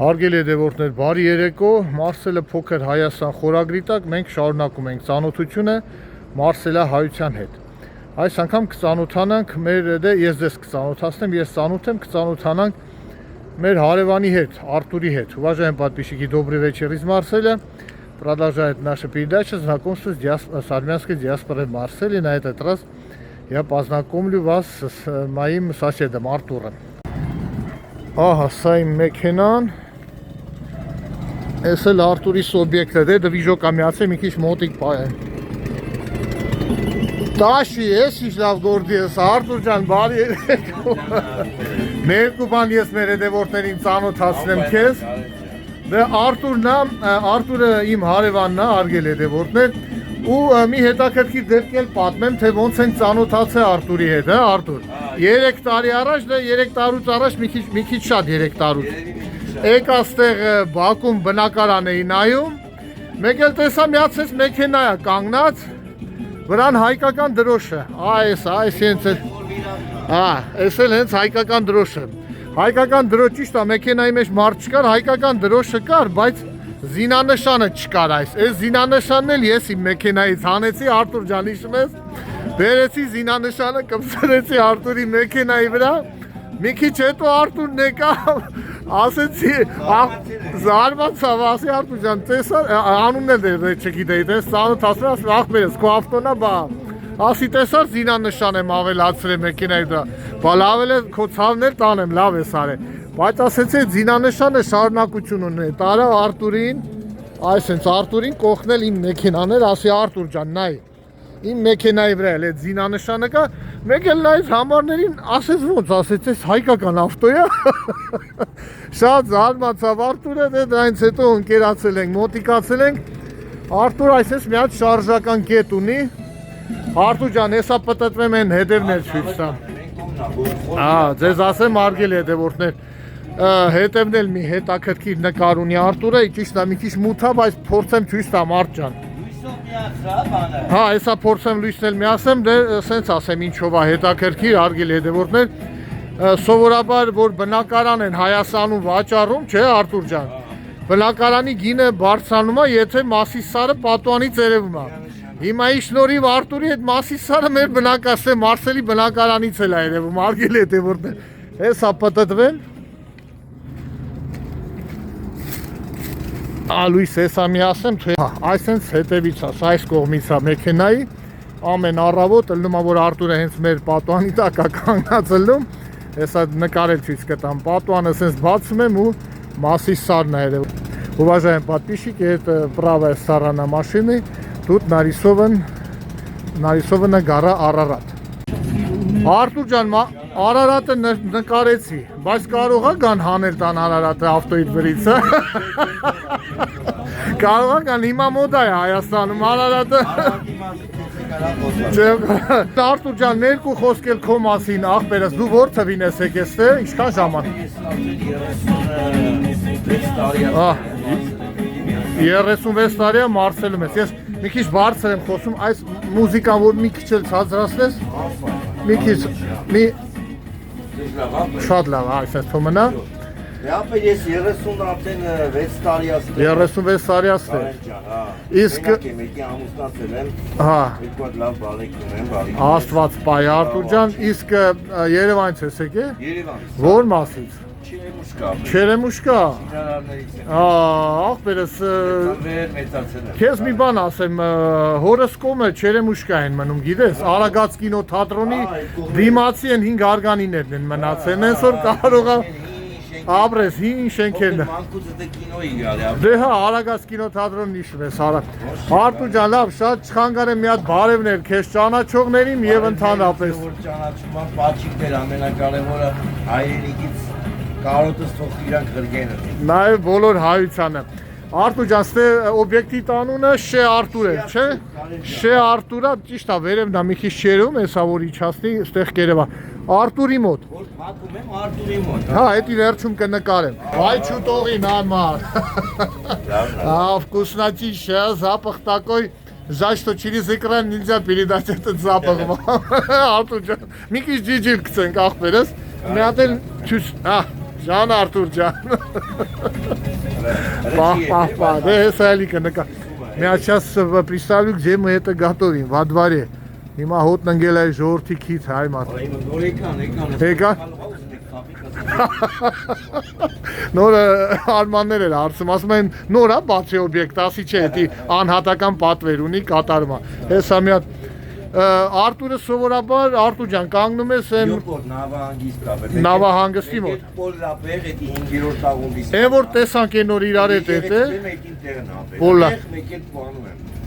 Հարգելի հետևորդներ, բարի երեկո, Մարսելը փոքր Հայաստան խորագրի տակ մենք շարունակում ենք ծանոթությունը Մարսելա հայության հետ։ Այս անգամ կծանոթանանք ես ձեզ կծանոթացնեմ, ես ծանոթ եմ, կծանոթանանք մեր հարևանի հետ, Артурի հետ։ Уважаемые подписчики, добрый вечер из Марселя. Продолжает наша передача знакомство с армянской диаспорой Марселя. На этот раз я познакомлю вас с моим соседом Артуром. Ահա, սա իմ մեքենան, ես էլ Արտուրի սոբյեկտը, դե դվիժոկ ամյացե մի քիչ մոտիկ պայեն։ Տաշի, ես ինչ լավ գործի ես, Արտուր ջան, բարի երեկո։ Ներկու բան ես մեր հետևորդներին ծանոթացնեմ քեզ։ Դե Արտուրը իմ հարևանն է, հարգելի հետևորդներ, ու մի հետաքրքիր դեպք էլ պատմեմ, թե ոնց ենք ծանոթացել Արտուրի հետ, հա, Արտուր։ 3 տարի առաջ, դե 3 տարուց առաջ մի քիչ շատ 3 տարուց։ Եկա ստեղ Բաքում բնակարան էի նայում, մեկ էլ տեսա միացեց մեքենա է կանգնած, վրան հայկական դրոշը։ Այս հենց է։ Այս էլ հենց հայկական դրոշը։ Հայկական դրոշ ճիշտ է, մեքենայի մեջ մարդ չկար, հայկական դրոշը կար, բայց զինանշանը չկար այս։ Այս զինանշանն էլ ես իմ մեքենայից հանեցի, Արտուր ջան, հիշում ես։ Բերեցի զինանշանը, կպցրեցի Արտուրի մեքենայի վրա։ Մի քիչ հետո Արտուրն եկավ, ասեցի, զարմացավ, ասի Արտուր ջան, տեսա, անունն էլ չգիտեի, տես ծանոթացրել, ասի ախպերս, քո ավտոն է, բա։ Ասի տեսար զինանշան եմ ավելացրել մեքենայի վրա, բա լավ էլ է, քո ցավն էլ տանեմ, լավ ես արել։ Բայց ասեցի զինանշանը շարունակություն ունի, տարա Արտուրին, այսինքն Արտուրին կողնել իմ մեքենաներ, ասի Արտուր ջան, նայ, իմ մեքենայի վրա էլ այդ զինանշանը կա, մեկ էլ նայեց համարներին, ասեց ոնց, ասեց այս հայկական ավտո է։ Շատ զարմացավ Արտուրը, դե դրանից հետո ընկերացել ենք, մոտիկացել ենք։ Արտուր այսպես մի հատ շարժական կետ ունի։ Արտուր ջան, հեսա պտտվեմ են հետևներ ցույց տամ։ Ձեզ ասեմ հարգելի հետևորդներ, հետևն էլ մի հետաքրքիր նկար ունի Արտուրը, ճիշտ է մի քիչ մութ է, բայց փորձեմ ցույց տամ Արտ ջան։ Հա, հեսա փորձեմ լույսն էլ միացեմ, դե սենց ասեմ ինչով է հետաքրքիր հարգելի հետևորդներ, սովորաբար որ բնակարան են Հայաստանում վաճառում, չէ Արտուր ջան։ Բնակարանի գինը բարձրանում է, եթե Մասիսարը պատուանից երևում է։ Հիմա շնորհիվ Արտուրի այդ Մասիսարը մեր բնակարանը Մարսելի բնակարանից էլ է երևում, հարգելի հետևորդներ։ Հեսա պտտվեմ։ Լույս հեսա միացեմ, թե այսենց հետևից է, այս կողմից է մեքենայի, ամեն առավոտ ըլնում է, որ Արտուրը հենց մեր պատուանի տակ է կանգնած ըլնում, հեսա նկարել ցույց կտամ, պատուանը սենց բացում եմ ու Մասիսարն է երևում։ Уважаемые подписчики, это правая сторона машины. Тут нарисована гора Արարատ։ Արտուր ջան, Արարատը նկարեցի, բայց կարող է գան հանել տան Արարատը ավտոյից վրից, կարող է գան, հիմա մոդա է Հայաստանում Արարատը։ Արտուր ջան, ներկու խոսք էլ քո մասին, ախպերս, դու որ թվին ես եկես, ինչքան ժամանակ։ 36 տարի է Մարսելում ես, ես մի քիչ բարձր եմ խոսում, այս մուզիկան որ մի քիչ էլ ցածրացնես, մի քիչ, շատ լավ, այսպես թող մնա։ Ապա ես 36 տարի ասել եմ։ 36 տարի ասել։ Իսկ մեկի ամուսնացել եմ։ Հա։ Երկու լավ բարեկամ եմ, բարի։ Աստված պայ Արտուր ջան, իսկ Երևանից ես եկել։ Երևանից։ Որ մասից։ Չերեմուշկա։ Շինարարներից եմ։ Ախպերս քեզ մի բան ասեմ, հորս կողմը Չերեմուշկա են մնում, գիտես, Արագած կինոթատրոնի դիմացի են 5 արգանիներն են մնացել, հենց որ կարող է ապրես, հին շենքերն։ Դե հա, Արագած կինոթատրոնն հիշում ես, Արտուր ջան, լավ, շատ չխանգարեմ մի հատ բարևներ քեզ ճանաչողներին եւ ընդհանրապես։ Ճանաչում եմ պաչիկներ ամենակարևորը հայրենիքից կարոտս թող իրանք գրգենը։ Նաև բոլոր հայությանը։ Արտուր ջան, ստե օբյեկտի տանունը Շե Արտուր է, չէ։ Շե Արտուրը, ճիշտ է, վերևն է մի քիչ չերում, հեսա որ իջացնի, ստեղ կերևա։ Արտուրի մոտ։ Որ փակում եմ Արտուրի մոտ։ Հա, էդի վերջում կնկարեմ։ Այ չուտողի նամար։ Вкуснотища, запах такой, жаль, что через экран нельзя передать этот запах։ Արտուր ջան, մի քիչ ջիջիլ գցենք ախպերս։ Մի հատ էլ Can Artur Can. Пах. Да это лика нека. Меня сейчас представлю, где мы это готовим, во дворе. Հիմա հոտն ընկել է ժողովրդի քիթ հայ մատ։ Եկա։ Նորը արմաններ էր արծում, ասում են նորա բացի օբյեկտ, ասի չէ, դի անհատական պատվեր ունի կատարումա։ Հեսա մի հատ Արտուրը սովորաբար Արտուր ջան կանգնում ես են նավահանգստի մոտ։ Է որ տեսանք են նոր իրար հետ է։ Բոլա։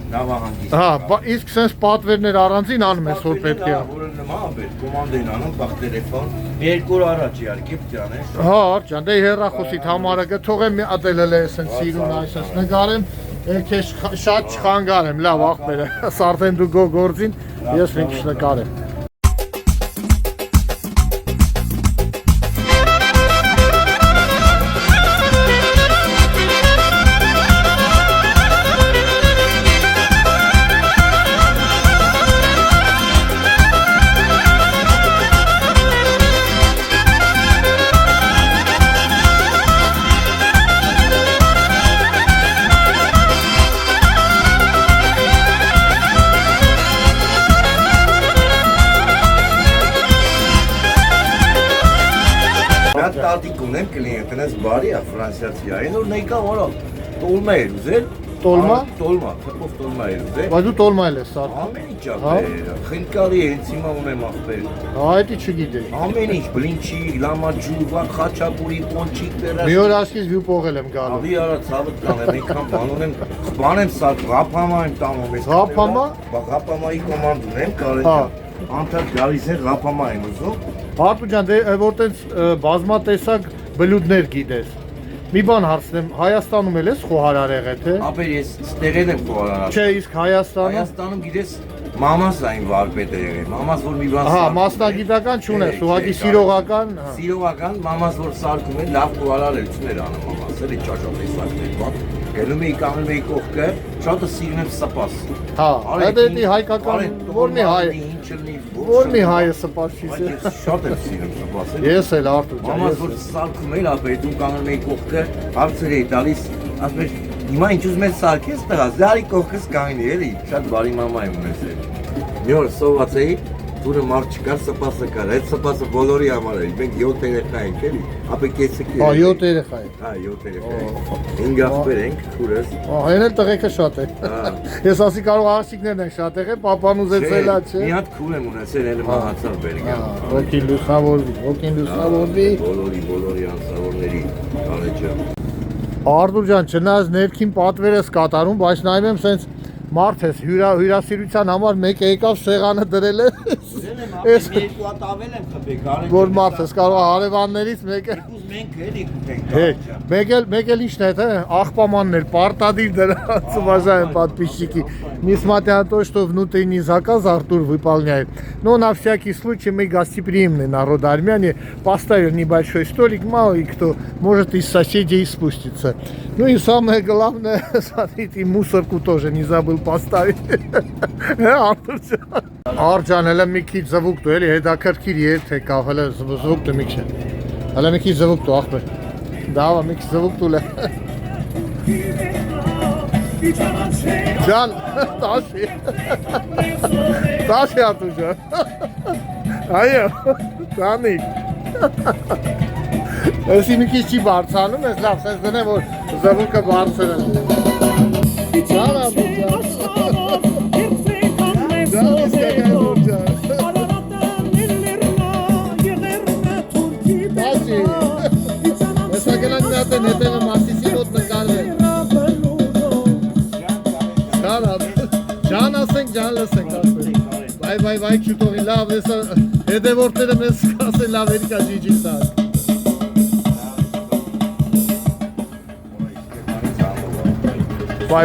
Հա, իսկ sense պատվերներ առանձին անում ես որ պետք է։ Որը նման է, կոմանդեն անում, բախ տելեֆոն, երկու օր առաջ իհարկե պիտի անես։ Հա, ջան, դե հեռախոսիդ համարը կթողեմ մի ատել էլ էսեն սիրուն այսպես նկարեմ, քեզ շատ չխանգարեմ, լավ ախպերը, սարդեն դու գո գործին, ես ինքս նկարեմ։ Տատիկ ունեմ կլիենտներս բարի է ֆրանսիացի այն որ նեկա որը տոլմա էր ուզել Տոլմա թփով տոլմա էր ուզել Բայց դու տոլմա էլ ես սարդում։ ամեն ինչ է խնկարի հենց հիմա ունեմ ախպեր Այդ չգիտեի։ ամեն ինչ բլինչի լամաջու խաչապուրի պոնչիկ դերաշ Մի օր ասկից վյուպ օղել եմ գալու։ Ալի արա ցավդ կանեմ այնքան բան ունեմ բանեմ սարք ռափամա եմ տանում ես Ռափամա ռափամայի կոմանդ ունեմ կարելի անդադ գալիս են ռափամա եմ ուզում Արտուր ջան, դե որտենց բազմատեսակ բլուդներ գիտես։ Մի բան հարցնեմ, Հայաստանում էլ ես խոհարար եղել թե։ ապեր ես ստեղել եմ խոհարար Չէ, իսկ Հայաստանում։ Հայաստանում գիտես մամաս այն վարպետ է եղել մամաս որ մի բան Ահա, մասնագիտական չունես, ուղղակի սիրողական։ Սիրողական մամաս որ սարքում է լավ խոհարար էր ցներ անում մամաս էլի ճաշատեսակներ բան գնում էի կանգնում էի կողքը շատը սիրում եմ սպաս Հա, այդ էդի հայկական որ մի հայ որ մի հայը սպասի։ Շատ եմ սիրում սպասել Ես էլ Արտուր ջան։ մամաս որ սարքում էր ապա դու կանգնում էի կողքը հարցեր էի տալիս ասում էր հիմա ինչ ուզում ես սարքես տղա զարի կողքս կանգնի էլի շատ բարի մամա եմ ունես մի օր սոված էի Դուրը մարդ չկար, սպասը կար, այդ սպասը բոլորի համար էր, մենք 7 երեխա ենք էլի, ապա կեցեք Հա, 7 երեխա եք։ Հա, 7 երեխա ենք, 5 աղբեր ենք, քուրս Այն էլ տղեկը շատ է։ Ես ասի կարող աղջիկներն են շատ եղել, պապան ուզեցել է, չէ։ Մի հատ քուր եմ ունեցել, էլ մահացավ բերգան Ոգին լուսավորվի Բոլորի անձավորների ալեջը Արտուր ջան, չնայած ներքին պատվեր ես կատարում, բայց նայում եմ սենց մարդ ես հյուրասիրության համար մեկ եկավ սեղանը դրել է Ես երկու հատ ավել եմ խփել, որ մարդ ես կարող հարևաններից մեկը մենք էլի կուտենք Մեկ էլ իշն է, աղպամաններ, պարտադիր դրանց уважаем подписчики. Несмотря на то, что внутренний заказ Артур выполняет. Но на всякий случай мы гостеприимный народ армяне. Поставил небольшой столик, мало ли кто может из соседей спуститься. Ну и самое главное, смотрите, мусорку тоже не забыл поставить. Արտուր հələ մի քիչ զվուկ դու էլի հետաքրքիր երթ եկավ, հələ զվուկ դու մի քիչ Հələ մի քիչ զվուկ դու ախպեր Դավա մի քիչ զվուկ դու լե Ջան, տաշի Արտուր ջան Այո, տանիկ Էսի մի քիչ չի բարձանում, ես լավ, սենց դնեմ, որ զվուկը բարձր է Ջան Արտուր ջան Հետևը մասիսի մոտ նկարվել Ջան ասենք, ջան լսենք Վայ, չուտողի լավ հետևորդները մեզ ասեն լավ երիկա ջիջիկ տակ Վայ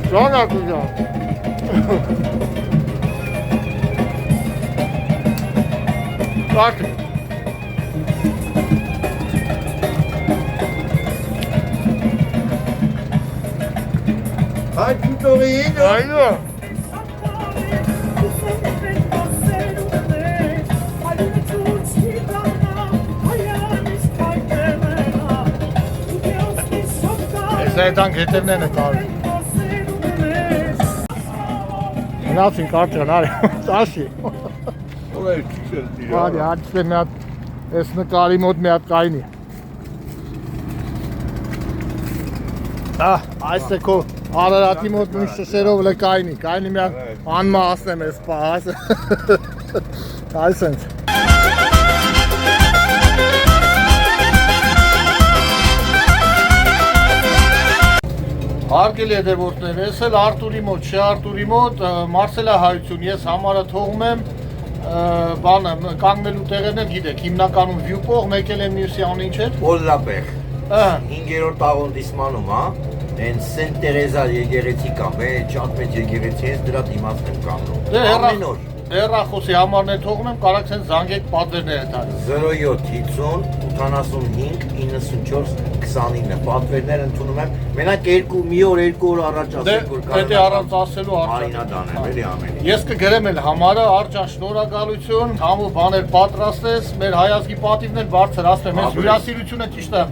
Ջան Արտուր ջան Bak. Hadi tutoriyi. Aynen. Սեդան գետերներն է տարի։ Հնացին կարճան, արի, տաշի։ Արի, հաճվե մի հատ, ես նկարի մոտ մի հատ կայնի։ Այս է քո Արարատի մոտ մի շշերով լը կայնի մի հատ անմա ասնեմ ես պա, այս ենք։ Հարգելի հետևորդներ, ես էլ Արտուրի մոտ, չէ Արտուրի մոտ, Մարսելահայություն, ես համարը թողում եմ, բանը, կանգնելու տեղերն էլ գիտեք, հիմնականում վյուպող, մեկել եմ մյուսի ան ինչ էր։ Օլլապեղ, 5-րդ աղոնդիսմանում, են Սենտ Տերեզա եկեղեցի կամ, շատ մեծ եկեղեցի ես դրա դիմացն եմ կանգնում, ամեն օր։ Հեռախոսի համարներ թողում եմ, կարաք սեն զանգեք պատվերները տալ։ 07 50 85 94 29 պատվերներ ընդունում եմ, մենակ մի օր, 2 օր առաջ ասեք, որ պետք է առանց ասելու արինադան եմ, էլի ամենի։ Ես կգրեմ էլ համարը, արջան շնորհակալություն, համու բաներ պատրաստես, մեր հայազգի պատիվներ բարձր ասեմ, ես հյուրասիրությունը ճիշտ է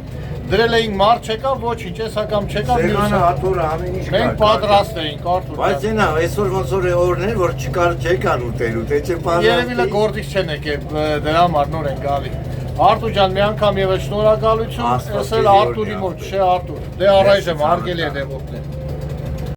դրել էինք մարդ չեկավ, ոչինչ, ես հակամ չեկավ, Սեղանը, հաթորը, ամեն ինչ կար։ Մենք պատրաստ էինք, Արտուր։ Բայց ենա, այսօր ոնց որ օրն էր, որ չեկան ուտելու, թե չէ պատրաստ։ Երևի լա գործից չեն եկել, դրա համար նոր են գալի։ Արտուր ջան, մի անգամ ևս շնորհակալություն, ես էլ Արտուրի մոտ, չէ Արտուր։ Դե առայժմ հարգելի հետևորդներ։